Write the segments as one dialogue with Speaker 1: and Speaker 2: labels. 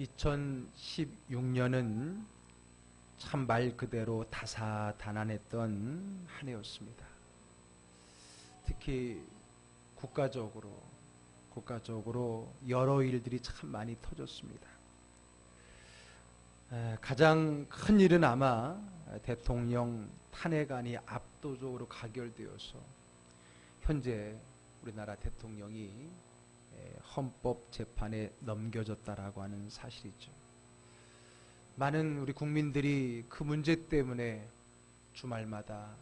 Speaker 1: 2016년은 참 말 그대로 다사다난했던 한 해였습니다. 특히 국가적으로 여러 일들이 참 많이 터졌습니다. 가장 큰 일은 아마 대통령 탄핵안이 압도적으로 가결되어서 현재 우리나라 대통령이 헌법재판에 넘겨졌다라고 하는 사실이죠. 많은 우리 국민들이 그 문제 때문에 주말마다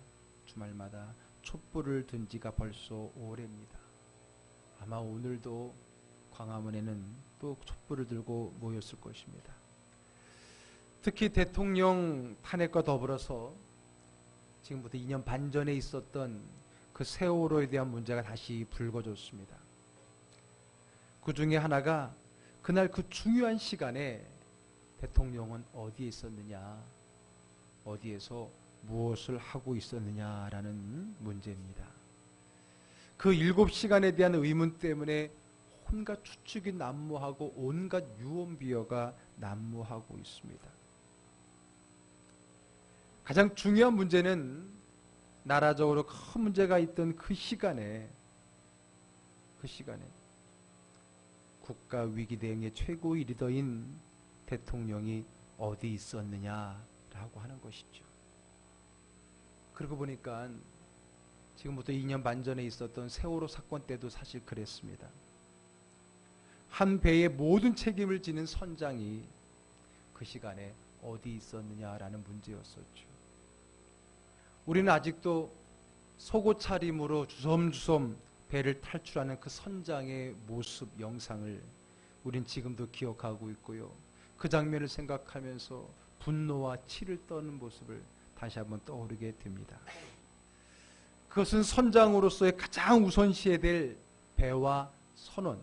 Speaker 1: 촛불을 든 지가 벌써 오래입니다. 아마 오늘도 광화문에는 또 촛불을 들고 모였을 것입니다. 특히 대통령 탄핵과 더불어서 지금부터 2년 반 전에 있었던 그 세월호에 대한 문제가 다시 불거졌습니다. 그 중에 하나가 그날 그 중요한 시간에 대통령은 어디에 있었느냐, 어디에서 무엇을 하고 있었느냐라는 문제입니다. 그 7시간에 대한 의문 때문에 온갖 추측이 난무하고 온갖 유언비어가 난무하고 있습니다. 가장 중요한 문제는 나라적으로 큰 문제가 있던 그 시간에 국가 위기 대응의 최고의 리더인 대통령이 어디 있었느냐라고 하는 것이죠. 그러고 보니까 지금부터 2년 반 전에 있었던 세월호 사건 때도 사실 그랬습니다. 한 배의 모든 책임을 지는 선장이 그 시간에 어디 있었느냐라는 문제였었죠. 우리는 아직도 속옷 차림으로 주섬주섬 배를 탈출하는 그 선장의 모습, 영상을 우린 지금도 기억하고 있고요. 그 장면을 생각하면서 분노와 치를 떠는 모습을 다시 한번 떠오르게 됩니다. 그것은 선장으로서의 가장 우선시해야 될 배와 선원,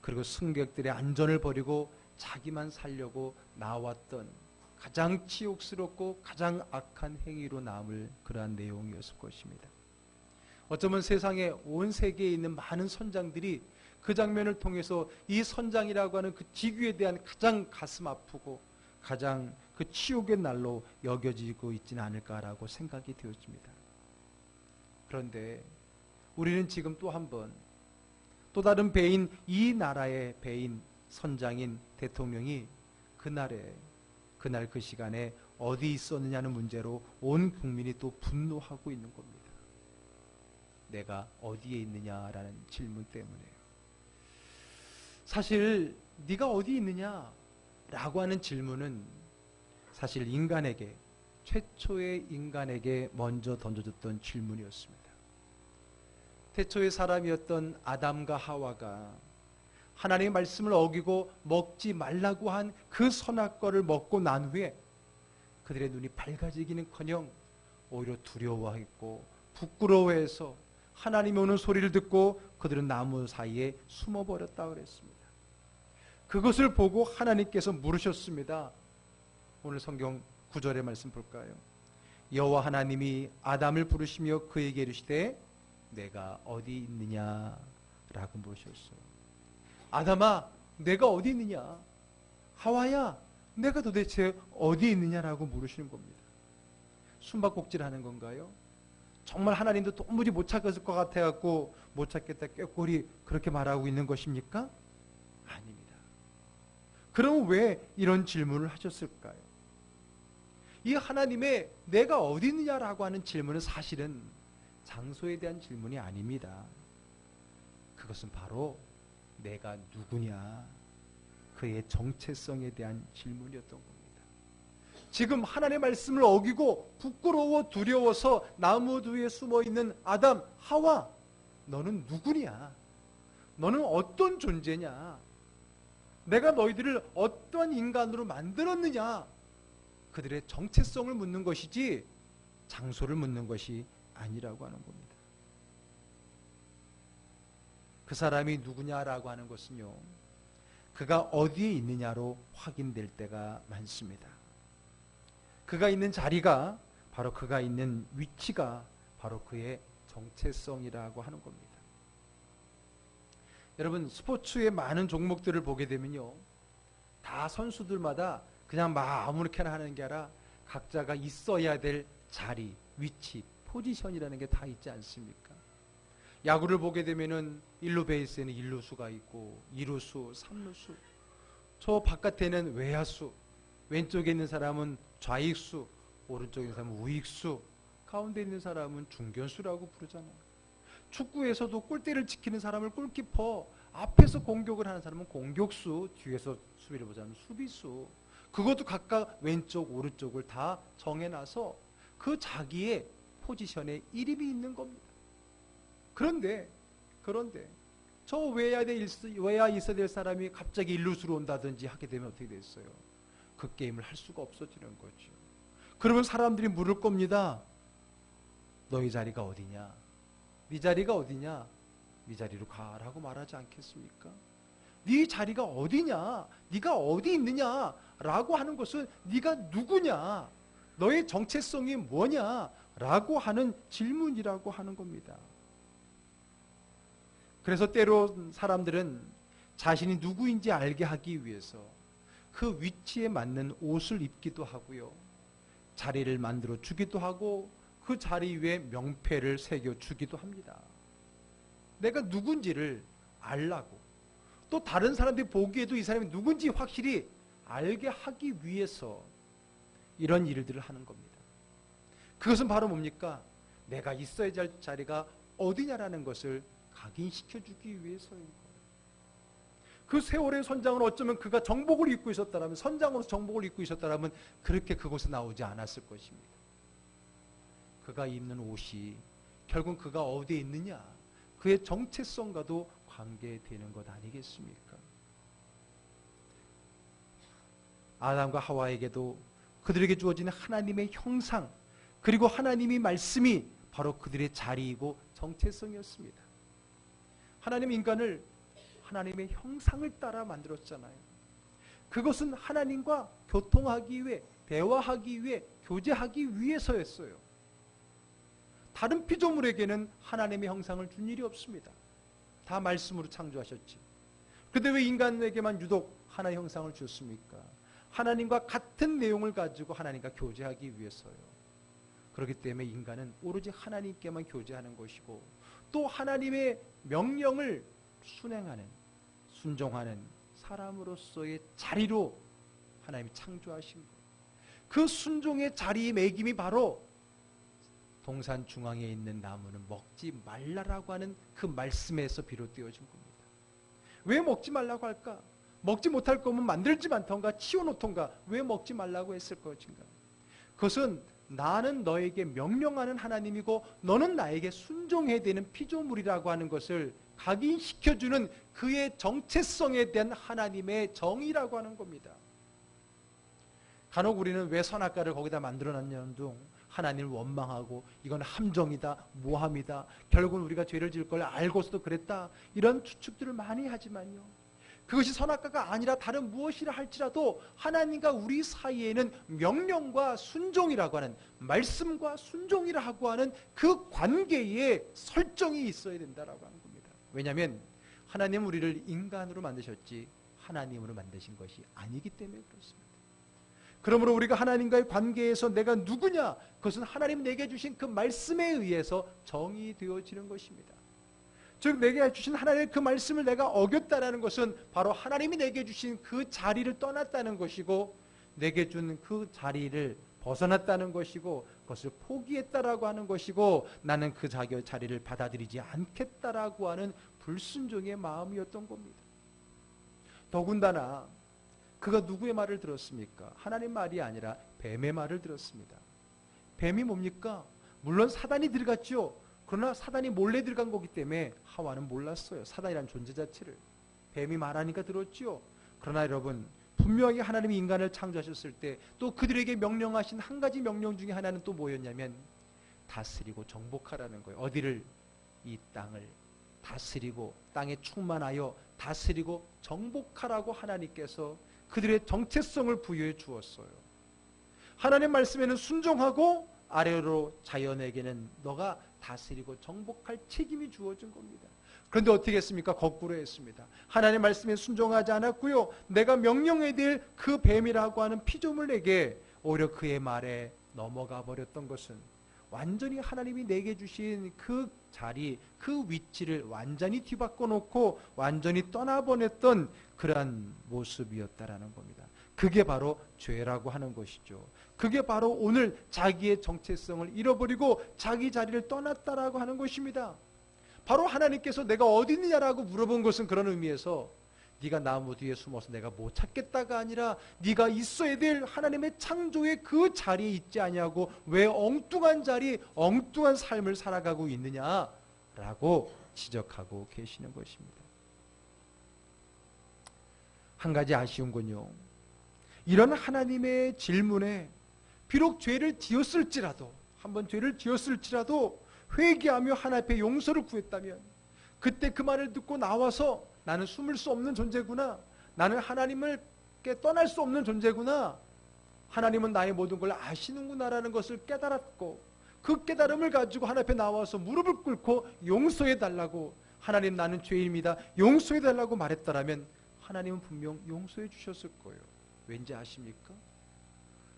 Speaker 1: 그리고 승객들의 안전을 버리고 자기만 살려고 나왔던 가장 치욕스럽고 가장 악한 행위로 남을 그러한 내용이었을 것입니다. 어쩌면 세상에 온 세계에 있는 많은 선장들이 그 장면을 통해서 이 선장이라고 하는 그 직위에 대한 가장 가슴 아프고 가장 그 치욕의 날로 여겨지고 있지는 않을까라고 생각이 되었습니다. 그런데 우리는 지금 또 한 번 또 다른 배인, 이 나라의 배인 선장인 대통령이 그날 그 시간에 어디 있었느냐는 문제로 온 국민이 또 분노하고 있는 겁니다. 내가 어디에 있느냐라는 질문 때문에요. 사실 네가 어디 있느냐라고 하는 질문은 사실 최초의 인간에게 먼저 던져졌던 질문이었습니다. 태초의 사람이었던 아담과 하와가 하나님의 말씀을 어기고 먹지 말라고 한 그 선악과를 먹고 난 후에 그들의 눈이 밝아지기는커녕 오히려 두려워했고 부끄러워해서 하나님이 오는 소리를 듣고 그들은 나무 사이에 숨어버렸다고 그랬습니다. 그것을 보고 하나님께서 물으셨습니다. 오늘 성경 9절의 말씀 볼까요? 여호와 하나님이 아담을 부르시며 그에게 이르시되 내가 어디 있느냐라고 물으셨어요. 아담아, 내가 어디 있느냐? 하와야, 내가 도대체 어디 있느냐라고 물으시는 겁니다. 숨바꼭질 하는 건가요? 정말 하나님도 도무지 못 찾았을 것 같아갖고 못 찾겠다 꾀꼬리 그렇게 말하고 있는 것입니까? 아닙니다. 그럼 왜 이런 질문을 하셨을까요? 이 하나님의 내가 어디 있느냐라고 하는 질문은 사실은 장소에 대한 질문이 아닙니다. 그것은 바로 내가 누구냐, 그의 정체성에 대한 질문이었던 겁니다. 지금 하나님의 말씀을 어기고 부끄러워 두려워서 나무 뒤에 숨어있는 아담, 하와, 너는 누구냐? 너는 어떤 존재냐? 내가 너희들을 어떤 인간으로 만들었느냐? 그들의 정체성을 묻는 것이지 장소를 묻는 것이 아니라고 하는 겁니다. 그 사람이 누구냐라고 하는 것은요, 그가 어디에 있느냐로 확인될 때가 많습니다. 그가 있는 자리가 바로 그가 있는 위치가 바로 그의 정체성이라고 하는 겁니다. 여러분, 스포츠의 많은 종목들을 보게 되면요, 다 선수들마다 그냥 막 아무렇게나 하는 게 아니라 각자가 있어야 될 자리, 위치, 포지션이라는 게 다 있지 않습니까? 야구를 보게 되면은 1루 베이스에는 1루수가 있고 2루수, 3루수, 저 바깥에는 외야수, 왼쪽에 있는 사람은 좌익수, 오른쪽에 있는 사람은 우익수, 가운데 있는 사람은 중견수라고 부르잖아요. 축구에서도 골대를 지키는 사람을 골키퍼, 앞에서 공격을 하는 사람은 공격수, 뒤에서 수비를 보자면 수비수. 그것도 각각 왼쪽, 오른쪽을 다 정해놔서 그 자기의 포지션에 이름이 있는 겁니다. 그런데 저 외야 있어야 될 사람이 갑자기 1루수로 온다든지 하게 되면 어떻게 됐어요? 그 게임을 할 수가 없어지는 거죠. 그러면 사람들이 물을 겁니다. 너희 자리가 어디냐? 네 자리가 어디냐? 네 자리로 가라고 말하지 않겠습니까? 네 자리가 어디냐? 네가 어디 있느냐? 라고 하는 것은 네가 누구냐? 너의 정체성이 뭐냐? 라고 하는 질문이라고 하는 겁니다. 그래서 때로 사람들은 자신이 누구인지 알게 하기 위해서 그 위치에 맞는 옷을 입기도 하고요. 자리를 만들어 주기도 하고 그 자리 위에 명패를 새겨 주기도 합니다. 내가 누군지를 알라고, 또 다른 사람들이 보기에도 이 사람이 누군지 확실히 알게 하기 위해서 이런 일들을 하는 겁니다. 그것은 바로 뭡니까? 내가 있어야 할 자리가 어디냐라는 것을 각인시켜주기 위해서인 거예요. 그 세월의 선장은 어쩌면 그가 정복을 입고 있었다면, 선장으로서 정복을 입고 있었다면 그렇게 그곳에 나오지 않았을 것입니다. 그가 입는 옷이 결국 그가 어디에 있느냐, 그의 정체성과도 관계되는 것 아니겠습니까? 아담과 하와에게도 그들에게 주어진 하나님의 형상, 그리고 하나님의 말씀이 바로 그들의 자리이고 정체성이었습니다. 하나님 인간을 하나님의 형상을 따라 만들었잖아요. 그것은 하나님과 교통하기 위해, 대화하기 위해, 교제하기 위해서였어요. 다른 피조물에게는 하나님의 형상을 준 일이 없습니다. 다 말씀으로 창조하셨지. 그런데 왜 인간에게만 유독 하나의 형상을 줬습니까? 하나님과 같은 내용을 가지고 하나님과 교제하기 위해서요. 그렇기 때문에 인간은 오로지 하나님께만 교제하는 것이고, 또 하나님의 명령을 순행하는, 순종하는 사람으로서의 자리로 하나님이 창조하신 거예요. 그 순종의 자리의 매김이 바로 동산 중앙에 있는 나무는 먹지 말라라고 하는 그 말씀에서 비롯되어진 겁니다. 왜 먹지 말라고 할까? 먹지 못할 거면 만들지 않던가 치워놓던가 왜 먹지 말라고 했을 것인가? 그것은 나는 너에게 명령하는 하나님이고 너는 나에게 순종해야 되는 피조물이라고 하는 것을 각인시켜주는 그의 정체성에 대한 하나님의 정의라고 하는 겁니다. 간혹 우리는 왜 선악과를 거기다 만들어놨냐는 둥 하나님을 원망하고 이건 함정이다, 모함이다, 결국은 우리가 죄를 지을 걸 알고서도 그랬다, 이런 추측들을 많이 하지만요, 그것이 선악과가 아니라 다른 무엇이라 할지라도 하나님과 우리 사이에는 명령과 순종이라고 하는, 말씀과 순종이라고 하는 그 관계에 설정이 있어야 된다라고 하는 겁니다. 왜냐하면 하나님은 우리를 인간으로 만드셨지 하나님으로 만드신 것이 아니기 때문에 그렇습니다. 그러므로 우리가 하나님과의 관계에서 내가 누구냐, 그것은 하나님 내게 주신 그 말씀에 의해서 정의되어지는 것입니다. 즉 내게 주신 하나님의 그 말씀을 내가 어겼다는 것은 바로 하나님이 내게 주신 그 자리를 떠났다는 것이고, 내게 준 그 자리를 벗어났다는 것이고, 그것을 포기했다라고 하는 것이고, 나는 그 자리를 받아들이지 않겠다라고 하는 불순종의 마음이었던 겁니다. 더군다나 그가 누구의 말을 들었습니까? 하나님 말이 아니라 뱀의 말을 들었습니다. 뱀이 뭡니까? 물론 사단이 들어갔죠. 그러나 사단이 몰래 들어간 거기 때문에 하와는 몰랐어요. 사단이라는 존재 자체를. 뱀이 말하니까 들었죠. 그러나 여러분, 분명히 하나님이 인간을 창조하셨을 때 또 그들에게 명령하신 한 가지 명령 중에 하나는 또 뭐였냐면 다스리고 정복하라는 거예요. 어디를? 이 땅을 다스리고 땅에 충만하여 다스리고 정복하라고 하나님께서 그들의 정체성을 부여해 주었어요. 하나님 말씀에는 순종하고 아래로 자연에게는 너가 다스리고 정복할 책임이 주어진 겁니다. 그런데 어떻게 했습니까? 거꾸로 했습니다. 하나님의 말씀에 순종하지 않았고요. 내가 명령해야 될 그 뱀이라고 하는 피조물에게 오히려 그의 말에 넘어가 버렸던 것은 완전히 하나님이 내게 주신 그 자리, 그 위치를 완전히 뒤바꿔 놓고 완전히 떠나보냈던 그러한 모습이었다라는 겁니다. 그게 바로 죄라고 하는 것이죠. 그게 바로 오늘 자기의 정체성을 잃어버리고 자기 자리를 떠났다라고 하는 것입니다. 바로 하나님께서 내가 어디 있느냐라고 물어본 것은 그런 의미에서 네가 나무 뒤에 숨어서 내가 못 찾겠다가 아니라 네가 있어야 될 하나님의 창조의 그 자리에 있지 아니하고 왜 엉뚱한 자리, 엉뚱한 삶을 살아가고 있느냐라고 지적하고 계시는 것입니다. 한 가지 아쉬운 건요. 이런 하나님의 질문에 비록 죄를 지었을지라도 한번 죄를 지었을지라도 회개하며 하나님 앞에 용서를 구했다면 그때 그 말을 듣고 나와서 나는 숨을 수 없는 존재구나. 나는 하나님을께 떠날 수 없는 존재구나. 하나님은 나의 모든 걸 아시는구나라는 것을 깨달았고 그 깨달음을 가지고 하나님 앞에 나와서 무릎을 꿇고 용서해달라고 하나님 나는 죄인입니다. 용서해달라고 말했더라면 하나님은 분명 용서해 주셨을 거예요. 왠지 아십니까?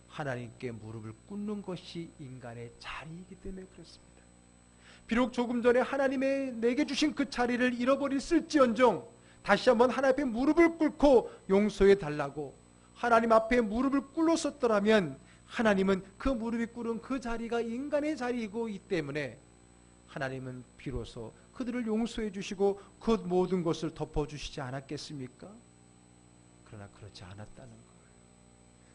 Speaker 1: 하나님께 무릎을 꿇는 것이 인간의 자리이기 때문에 그렇습니다. 비록 조금 전에 하나님의 내게 주신 그 자리를 잃어버렸을지언정 다시 한번 하나님 앞에 무릎을 꿇고 용서해 달라고 하나님 앞에 무릎을 꿇었었더라면 하나님은 그 무릎이 꿇은 그 자리가 인간의 자리이고 이 때문에 하나님은 비로소 그들을 용서해 주시고 그 모든 것을 덮어주시지 않았겠습니까? 그러나 그렇지 않았다는 거예요.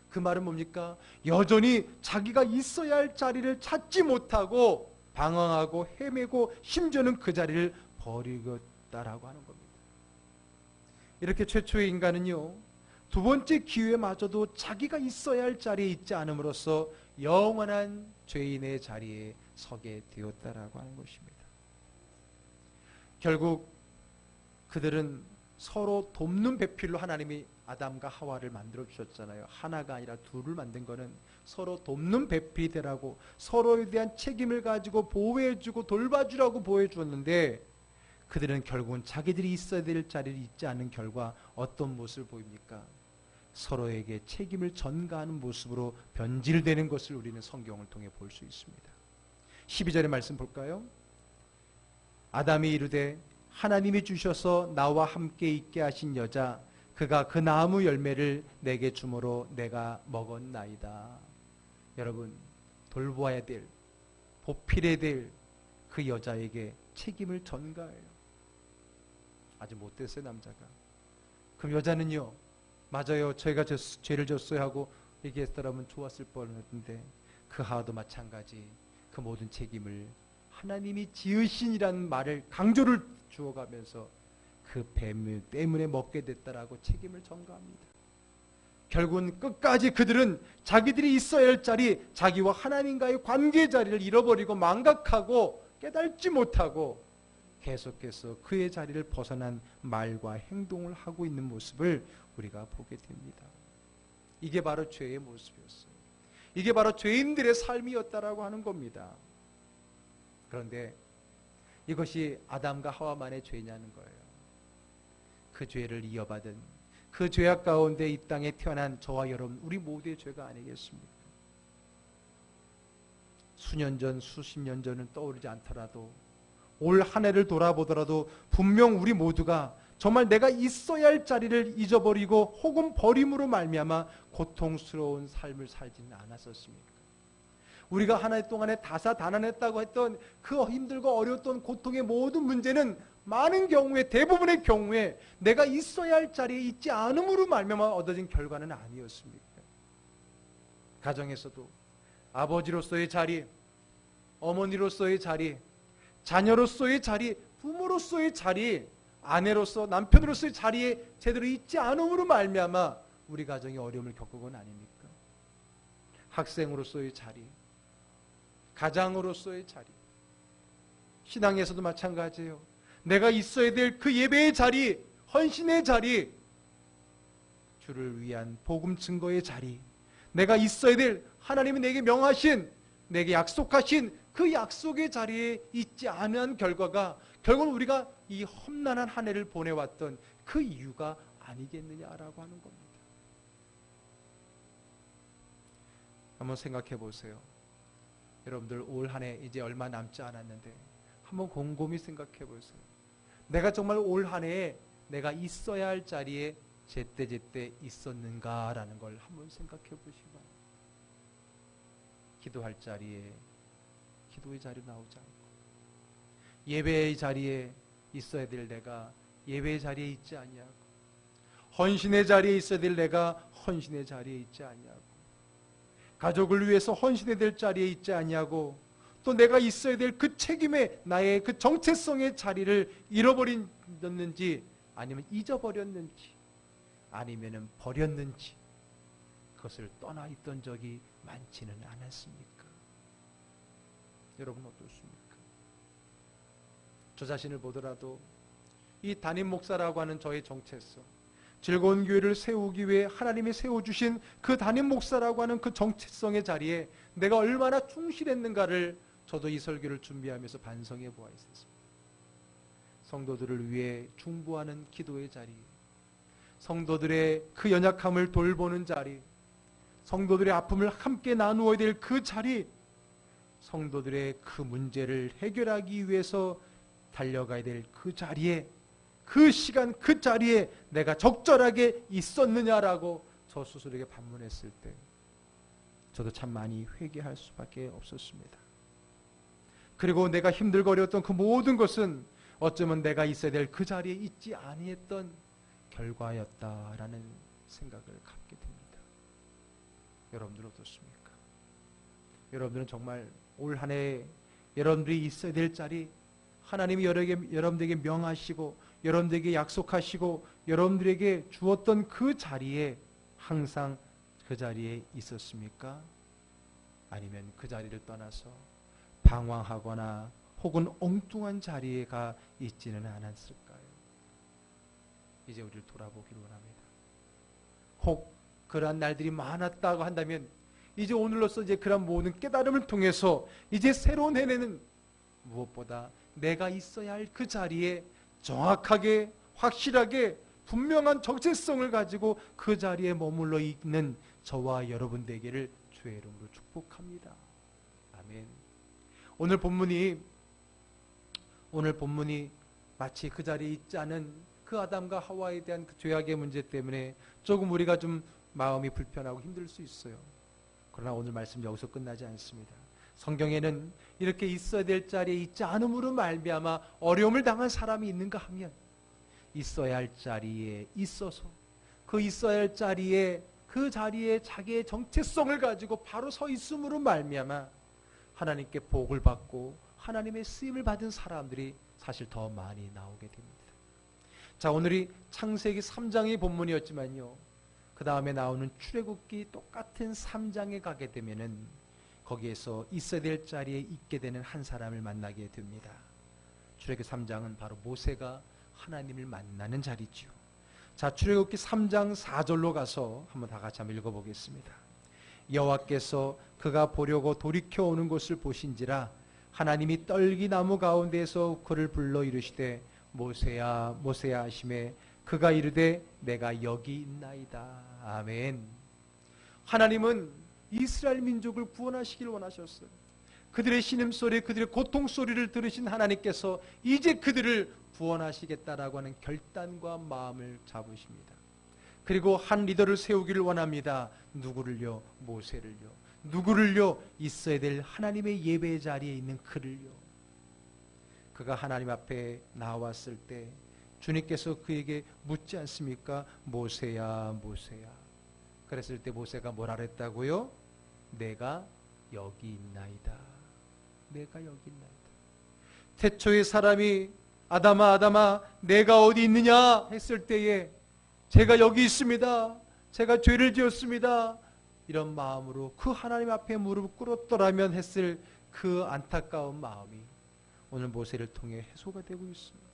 Speaker 1: 그 말은 뭡니까? 여전히 자기가 있어야 할 자리를 찾지 못하고 방황하고 헤매고 심지어는 그 자리를 버리겠다라고 하는 겁니다. 이렇게 최초의 인간은요, 두 번째 기회마저도 자기가 있어야 할 자리에 있지 않음으로써 영원한 죄인의 자리에 서게 되었다라고 하는 것입니다. 결국 그들은 서로 돕는 배필로 하나님이 아담과 하와를 만들어 주셨잖아요. 하나가 아니라 둘을 만든 거는 서로 돕는 배필이 되라고 서로에 대한 책임을 가지고 보호해주고 돌봐주라고 보여주었는데 그들은 결국은 자기들이 있어야 될 자리를 잊지 않는 결과 어떤 모습을 보입니까? 서로에게 책임을 전가하는 모습으로 변질되는 것을 우리는 성경을 통해 볼 수 있습니다. 12절의 말씀 볼까요? 아담이 이르되 하나님이 주셔서 나와 함께 있게 하신 여자 그가 그 나무 열매를 내게 주므로 내가 먹었나이다. 여러분 돌보아야 될 보필해야 될 그 여자에게 책임을 전가해요. 아주 못됐어요 남자가. 그럼 여자는요 맞아요 저희가 죄를 졌어요 하고 얘기했더라면 좋았을 뻔했는데 그 하와도 마찬가지 그 모든 책임을 하나님이 지으신이라는 말을 강조를 주어가면서 그 뱀 때문에 먹게 됐다라고 책임을 전가합니다. 결국은 끝까지 그들은 자기들이 있어야 할 자리, 자기와 하나님과의 관계 자리를 잃어버리고 망각하고 깨닫지 못하고 계속해서 그의 자리를 벗어난 말과 행동을 하고 있는 모습을 우리가 보게 됩니다. 이게 바로 죄의 모습이었어요. 이게 바로 죄인들의 삶이었다라고 하는 겁니다. 그런데 이것이 아담과 하와만의 죄냐는 거예요. 그 죄를 이어받은 그 죄악 가운데 이 땅에 태어난 저와 여러분 우리 모두의 죄가 아니겠습니까? 수년 전 수십 년 전은 떠오르지 않더라도 올 한 해를 돌아보더라도 분명 우리 모두가 정말 내가 있어야 할 자리를 잊어버리고 혹은 버림으로 말미암아 고통스러운 삶을 살지는 않았었습니까? 우리가 한 해 동안에 다사다난했다고 했던 그 힘들고 어려웠던 고통의 모든 문제는 많은 경우에 대부분의 경우에 내가 있어야 할 자리에 있지 않음으로 말미암아 얻어진 결과는 아니었습니까? 가정에서도 아버지로서의 자리, 어머니로서의 자리, 자녀로서의 자리, 부모로서의 자리, 아내로서 남편으로서의 자리에 제대로 있지 않음으로 말미암아 우리 가정이 어려움을 겪은 건 아닙니까? 학생으로서의 자리, 가장으로서의 자리, 신앙에서도 마찬가지예요. 내가 있어야 될 그 예배의 자리, 헌신의 자리, 주를 위한 복음 증거의 자리, 내가 있어야 될 하나님이 내게 명하신, 내게 약속하신 그 약속의 자리에 있지 않은 결과가 결국은 우리가 이 험난한 한 해를 보내왔던 그 이유가 아니겠느냐라고 하는 겁니다. 한번 생각해 보세요. 여러분들 올 한 해 이제 얼마 남지 않았는데 한번 곰곰이 생각해 보세요. 내가 정말 올 한 해에 내가 있어야 할 자리에 제때제때 있었는가라는 걸 한번 생각해 보시기 바랍니다. 기도할 자리에 기도의 자리로 나오지 않고, 예배의 자리에 있어야 될 내가 예배의 자리에 있지 아니하고, 헌신의 자리에 있어야 될 내가 헌신의 자리에 있지 아니하고, 가족을 위해서 헌신해야 될 자리에 있지 아니하고, 또 내가 있어야 될 그 책임의 나의 그 정체성의 자리를 잃어버렸는지, 아니면 잊어버렸는지, 아니면 버렸는지, 그것을 떠나 있던 적이 많지는 않았습니까? 여러분 어떻습니까? 저 자신을 보더라도 이 담임 목사라고 하는 저의 정체성, 즐거운 교회를 세우기 위해 하나님이 세워주신 그 담임 목사라고 하는 그 정체성의 자리에 내가 얼마나 충실했는가를 저도 이 설교를 준비하면서 반성해 보아 있었습니다. 성도들을 위해 중보하는 기도의 자리, 성도들의 그 연약함을 돌보는 자리, 성도들의 아픔을 함께 나누어야 될 그 자리, 성도들의 그 문제를 해결하기 위해서 달려가야 될 그 자리에, 그 시간 그 자리에 내가 적절하게 있었느냐라고 저 스스로에게 반문했을 때 저도 참 많이 회개할 수밖에 없었습니다. 그리고 내가 힘들고 어려웠던 그 모든 것은 어쩌면 내가 있어야 될 그 자리에 있지 아니했던 결과였다라는 생각을 갖게 됩니다. 여러분들은 어떻습니까? 여러분들은 정말 올 한 해 여러분들이 있어야 될 자리, 하나님이 여러분들에게 명하시고 여러분들에게 약속하시고 여러분들에게 주었던 그 자리에 항상 그 자리에 있었습니까? 아니면 그 자리를 떠나서 방황하거나 혹은 엉뚱한 자리에 가 있지는 않았을까요? 이제 우리를 돌아보기를 원합니다. 혹 그러한 날들이 많았다고 한다면 이제 오늘로써 이제 그런 모든 깨달음을 통해서 이제 새로운 해내는 무엇보다 내가 있어야 할 그 자리에 정확하게 확실하게 분명한 정체성을 가지고 그 자리에 머물러 있는 저와 여러분 되기를 주의 이름으로 축복합니다. 아멘. 오늘 본문이 마치 그 자리에 있지 않은 그 아담과 하와에 대한 그 죄악의 문제 때문에 조금 우리가 좀 마음이 불편하고 힘들 수 있어요. 그러나 오늘 말씀 여기서 끝나지 않습니다. 성경에는 이렇게 있어야 될 자리에 있지 않음으로 말미암아 어려움을 당한 사람이 있는가 하면 있어야 할 자리에 있어서 그 있어야 할 자리에 그 자리에 자기의 정체성을 가지고 바로 서 있음으로 말미암아 하나님께 복을 받고 하나님의 쓰임을 받은 사람들이 사실 더 많이 나오게 됩니다. 자, 오늘이 창세기 3장의 본문이었지만요, 그 다음에 나오는 출애굽기 똑같은 3장에 가게 되면은 거기에서 있어야 될 자리에 있게 되는 한 사람을 만나게 됩니다. 출애굽기 3장은 바로 모세가 하나님을 만나는 자리죠. 자, 출애굽기 3장 4절로 가서 한번 다 같이 한번 읽어보겠습니다. 여호와께서 그가 보려고 돌이켜 오는 것을 보신지라 하나님이 떨기나무 가운데에서 그를 불러 이르시되 모세야 모세야 하시매 그가 이르되 내가 여기 있나이다. 아멘. 하나님은 이스라엘 민족을 구원하시길 원하셨어요. 그들의 신음소리, 그들의 고통소리를 들으신 하나님께서 이제 그들을 구원하시겠다라고 하는 결단과 마음을 잡으십니다. 그리고 한 리더를 세우기를 원합니다. 누구를요? 모세를요. 누구를요? 있어야 될 하나님의 예배 자리에 있는 그를요. 그가 하나님 앞에 나왔을 때 주님께서 그에게 묻지 않습니까? 모세야 모세야. 그랬을 때 모세가 뭐라 그랬다고요? 내가 여기 있나이다. 내가 여기 있나이다. 태초의 사람이 아담아 아담아 내가 어디 있느냐 했을 때에 제가 여기 있습니다. 제가 죄를 지었습니다. 이런 마음으로 그 하나님 앞에 무릎을 꿇었더라면 했을 그 안타까운 마음이 오늘 모세를 통해 해소가 되고 있습니다.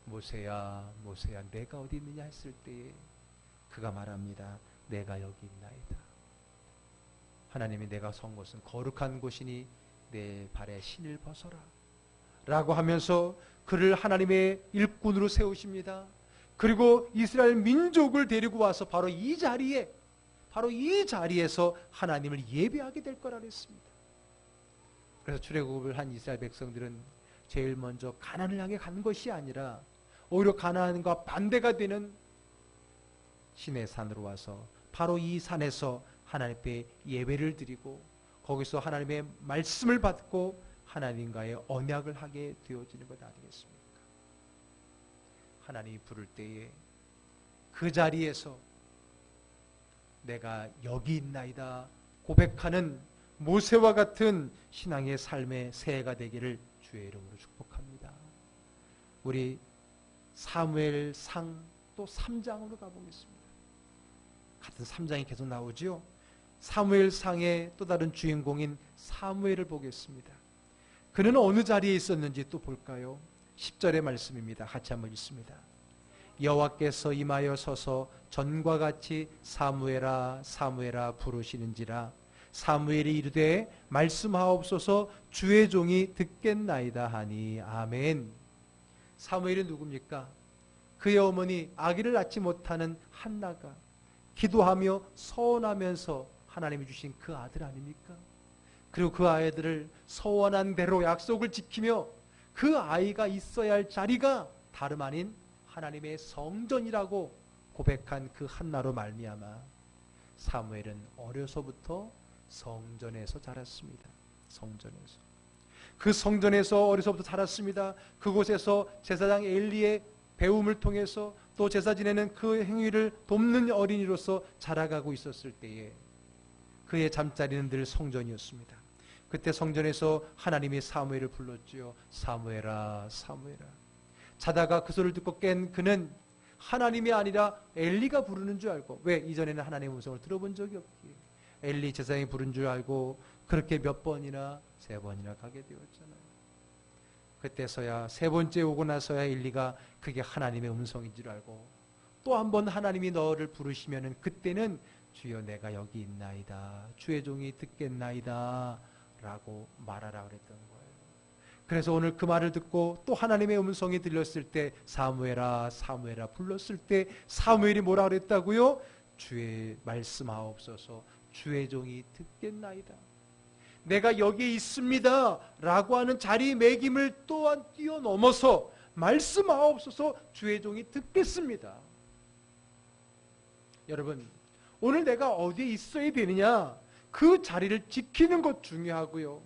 Speaker 1: 모세야 모세야 내가 어디 있느냐 했을 때에 그가 말합니다. 내가 여기 있나이다. 하나님이 내가 선 곳은 거룩한 곳이니 내 발에 신을 벗어라. 라고 하면서 그를 하나님의 일꾼으로 세우십니다. 그리고 이스라엘 민족을 데리고 와서 바로 이 자리에서 하나님을 예배하게 될 거라 그랬습니다. 그래서 출애굽을 한 이스라엘 백성들은 제일 먼저 가나안을 향해 간 것이 아니라 오히려 가나안과 반대가 되는 시내 산으로 와서 바로 이 산에서 하나님 앞에 예배를 드리고 거기서 하나님의 말씀을 받고 하나님과의 언약을 하게 되어지는 것 아니겠습니까? 하나님이 부를 때에 그 자리에서 내가 여기 있나이다 고백하는 모세와 같은 신앙의 삶의 새해가 되기를 주의 이름으로 축복합니다. 우리 사무엘상 또 3장으로 가보겠습니다. 같은 3장이 계속 나오지요. 사무엘상의 또 다른 주인공인 사무엘을 보겠습니다. 그는 어느 자리에 있었는지 또 볼까요? 10절의 말씀입니다. 같이 한번 읽습니다. 여호와께서 임하여 서서 전과 같이 사무엘아 사무엘아 부르시는지라 사무엘이 이르되 말씀하옵소서 주의 종이 듣겠나이다 하니 아멘. 사무엘이 누굽니까? 그의 어머니 아기를 낳지 못하는 한나가 기도하며 서원하면서 하나님이 주신 그 아들 아닙니까? 그리고 그 아이들을 서원한 대로 약속을 지키며 그 아이가 있어야 할 자리가 다름 아닌 하나님의 성전이라고 고백한 그 한나로 말미암아 사무엘은 어려서부터 성전에서 자랐습니다. 성전에서. 그 성전에서 어려서부터 자랐습니다. 그곳에서 제사장 엘리의 배움을 통해서 또 제사 지내는 그 행위를 돕는 어린이로서 자라가고 있었을 때에 그의 잠자리는 늘 성전이었습니다. 그때 성전에서 하나님이 사무엘을 불렀지요. 사무엘아 사무엘아. 자다가 그 소리를 듣고 깬 그는 하나님이 아니라 엘리가 부르는 줄 알고, 왜? 이전에는 하나님의 음성을 들어본 적이 없기에 엘리 제사장이 부른 줄 알고 그렇게 몇 번이나 3번이나 가게 되었잖아요. 그때서야 3번째 오고 나서야 엘리가 그게 하나님의 음성인 줄 알고 또 한 번 하나님이 너를 부르시면은 그때는 주여 내가 여기 있나이다 주의 종이 듣겠나이다 라고 말하라 그랬던 거예요. 그래서 오늘 그 말을 듣고 또 하나님의 음성이 들렸을 때 사무엘아 사무엘아 불렀을 때 사무엘이 뭐라 그랬다고요? 주의 말씀하옵소서 주의 종이 듣겠나이다. 내가 여기에 있습니다 라고 하는 자리 매김을 또한 뛰어넘어서 말씀하옵소서 주의 종이 듣겠습니다. 여러분 오늘 내가 어디에 있어야 되느냐 그 자리를 지키는 것 중요하고요.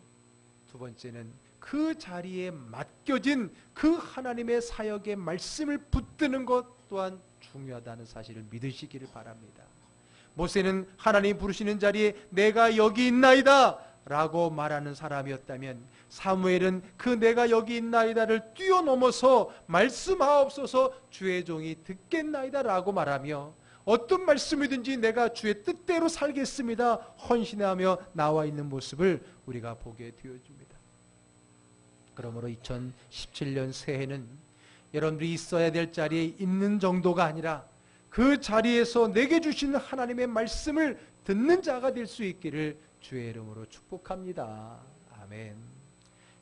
Speaker 1: 두 번째는 그 자리에 맡겨진 그 하나님의 사역의 말씀을 붙드는 것 또한 중요하다는 사실을 믿으시기를 바랍니다. 모세는 하나님 부르시는 자리에 내가 여기 있나이다 라고 말하는 사람이었다면 사무엘은 그 내가 여기 있나이다를 뛰어넘어서 말씀하옵소서 주의 종이 듣겠나이다 라고 말하며 어떤 말씀이든지 내가 주의 뜻대로 살겠습니다 헌신하며 나와 있는 모습을 우리가 보게 되어집니다. 그러므로 2017년 새해는 여러분들이 있어야 될 자리에 있는 정도가 아니라 그 자리에서 내게 주시는 하나님의 말씀을 듣는 자가 될 수 있기를 주의 이름으로 축복합니다. 아멘.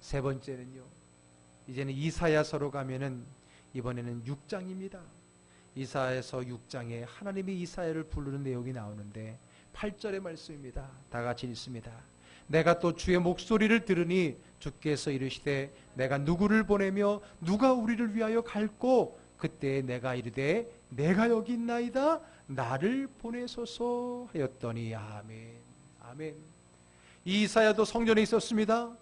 Speaker 1: 세 번째는요. 이제는 이사야서로 가면은 이번에는 6장입니다. 이사야서 6장에 하나님이 이사야를 부르는 내용이 나오는데 8절의 말씀입니다. 다 같이 읽습니다. 내가 또 주의 목소리를 들으니 주께서 이르시되 내가 누구를 보내며 누가 우리를 위하여 갈꼬 그때 내가 이르되 내가 여기 있나이다 나를 보내소서 하였더니 아멘. 아멘. 이사야도 성전에 있었습니다.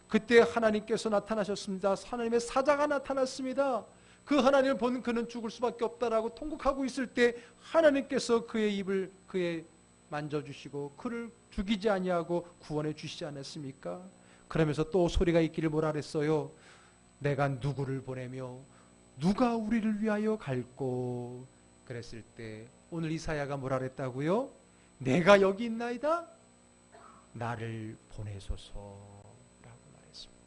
Speaker 1: 그때 하나님께서 나타나셨습니다. 하나님의 사자가 나타났습니다. 그 하나님을 보는 그는 죽을 수밖에 없다라고 통곡하고 있을 때 하나님께서 그의 입을 그의 만져주시고 그를 죽이지 아니하고 구원해 주시지 않았습니까? 그러면서 또 소리가 있기를 뭐라 그랬어요? 내가 누구를 보내며 누가 우리를 위하여 갈꼬 그랬을 때 오늘 이사야가 뭐라 그랬다고요? 내가 여기 있나이다 나를 보내소서라고 말했습니다.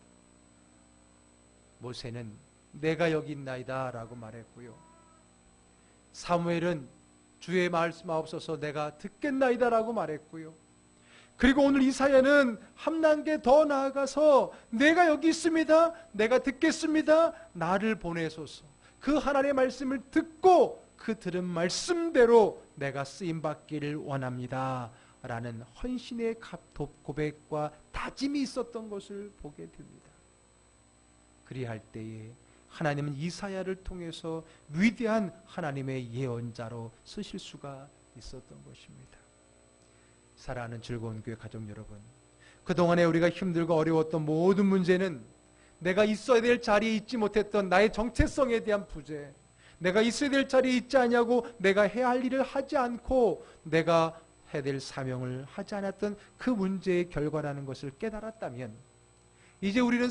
Speaker 1: 모세는 내가 여기 있나이다 라고 말했고요. 사무엘은 주의 말씀하옵소서 내가 듣겠나이다 라고 말했고요. 그리고 오늘 이사야는 한 단계 더 나아가서 내가 여기 있습니다. 내가 듣겠습니다. 나를 보내소서. 그 하나님의 말씀을 듣고 그 들은 말씀대로 내가 쓰임받기를 원합니다. 라는 헌신의 고백과 다짐이 있었던 것을 보게 됩니다. 그리할 때에 하나님은 이사야를 통해서 위대한 하나님의 예언자로 쓰실 수가 있었던 것입니다. 사랑하는 즐거운 교회 가족 여러분, 그동안에 우리가 힘들고 어려웠던 모든 문제는 내가 있어야 될 자리에 있지 못했던 나의 정체성에 대한 부재, 내가 있어야 될 자리에 있지 않냐고 내가 해야 할 일을 하지 않고 내가 해야 될 사명을 하지 않았던 그 문제의 결과라는 것을 깨달았다면, 이제 우리는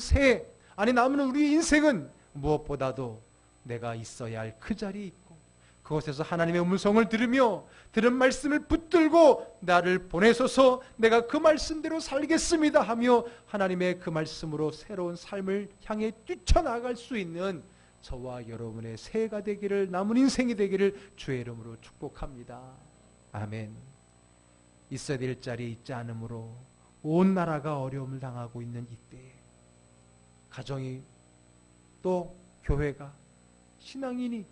Speaker 1: 남은 우리 인생은 무엇보다도 내가 있어야 할 그 자리에 있고 그곳에서 하나님의 음성을 들으며 들은 말씀을 붙들고 나를 보내소서, 내가 그 말씀대로 살겠습니다 하며 하나님의 그 말씀으로 새로운 삶을 향해 뛰쳐나갈 수 있는 저와 여러분의 새해가 되기를, 남은 인생이 되기를 주의 이름으로 축복합니다. 아멘. 있어야 될 자리에 있지 않으므로 온 나라가 어려움을 당하고 있는 이때에 가정이, 또 교회가, 신앙인이,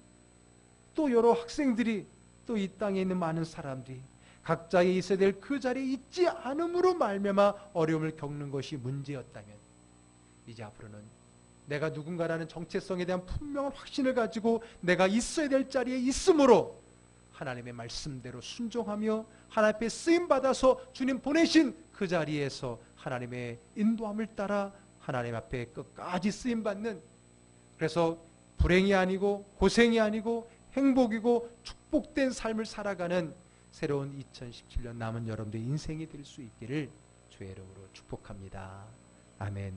Speaker 1: 또 여러 학생들이, 또 이 땅에 있는 많은 사람들이 각자에 있어야 될 그 자리에 있지 않음으로 말미암아 어려움을 겪는 것이 문제였다면, 이제 앞으로는 내가 누군가라는 정체성에 대한 분명한 확신을 가지고 내가 있어야 될 자리에 있으므로 하나님의 말씀대로 순종하며 하나님 앞에 쓰임받아서 주님 보내신 그 자리에서 하나님의 인도함을 따라 하나님 앞에 끝까지 쓰임받는, 그래서 불행이 아니고 고생이 아니고 행복이고 축복된 삶을 살아가는 새로운 2017년 남은 여러분들의 인생이 될 수 있기를 주의 이름으로 축복합니다. 아멘.